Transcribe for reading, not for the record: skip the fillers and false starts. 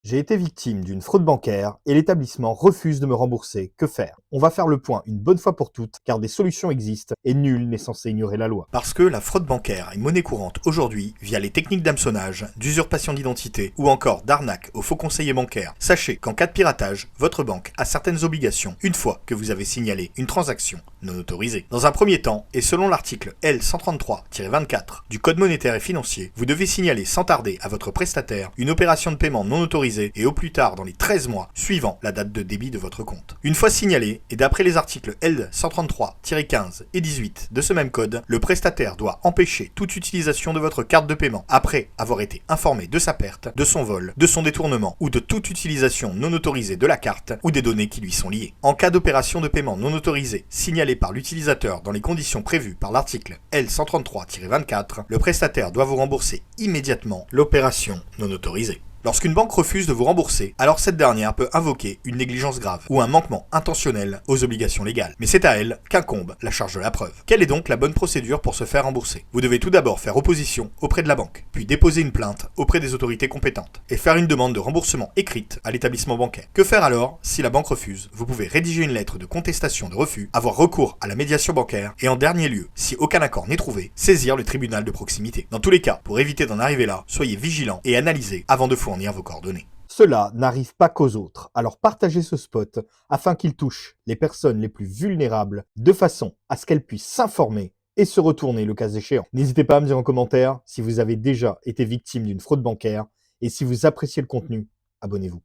J'ai été victime d'une fraude bancaire et l'établissement refuse de me rembourser. Que faire? On va faire le point une bonne fois pour toutes, car des solutions existent et nul n'est censé ignorer la loi. Parce que la fraude bancaire est monnaie courante aujourd'hui via les techniques d'hameçonnage, d'usurpation d'identité ou encore d'arnaque aux faux conseillers bancaires. Sachez qu'en cas de piratage, votre banque a certaines obligations une fois que vous avez signalé une transaction non autorisée. Dans un premier temps, et selon l'article L133-24 du Code monétaire et financier, vous devez signaler sans tarder à votre prestataire une opération de paiement non autorisée et au plus tard dans les 13 mois suivant la date de débit de votre compte. Une fois signalé, et d'après les articles L133-15 et 18 de ce même code, le prestataire doit empêcher toute utilisation de votre carte de paiement après avoir été informé de sa perte, de son vol, de son détournement ou de toute utilisation non autorisée de la carte ou des données qui lui sont liées. En cas d'opération de paiement non autorisée signalée par l'utilisateur dans les conditions prévues par l'article L133-24, le prestataire doit vous rembourser immédiatement l'opération non autorisée. Lorsqu'une banque refuse de vous rembourser, alors cette dernière peut invoquer une négligence grave ou un manquement intentionnel aux obligations légales. Mais c'est à elle qu'incombe la charge de la preuve. Quelle est donc la bonne procédure pour se faire rembourser? Vous devez tout d'abord faire opposition auprès de la banque, puis déposer une plainte auprès des autorités compétentes et faire une demande de remboursement écrite à l'établissement bancaire. Que faire alors si la banque refuse? Vous pouvez rédiger une lettre de contestation de refus, avoir recours à la médiation bancaire et en dernier lieu, si aucun accord n'est trouvé, saisir le tribunal de proximité. Dans tous les cas, pour éviter d'en arriver là, soyez vigilants et analysez avant de fournir vos coordonnées. Cela n'arrive pas qu'aux autres, alors partagez ce spot afin qu'il touche les personnes les plus vulnérables de façon à ce qu'elles puissent s'informer et se retourner le cas échéant. N'hésitez pas à me dire en commentaire si vous avez déjà été victime d'une fraude bancaire et si vous appréciez le contenu, abonnez-vous.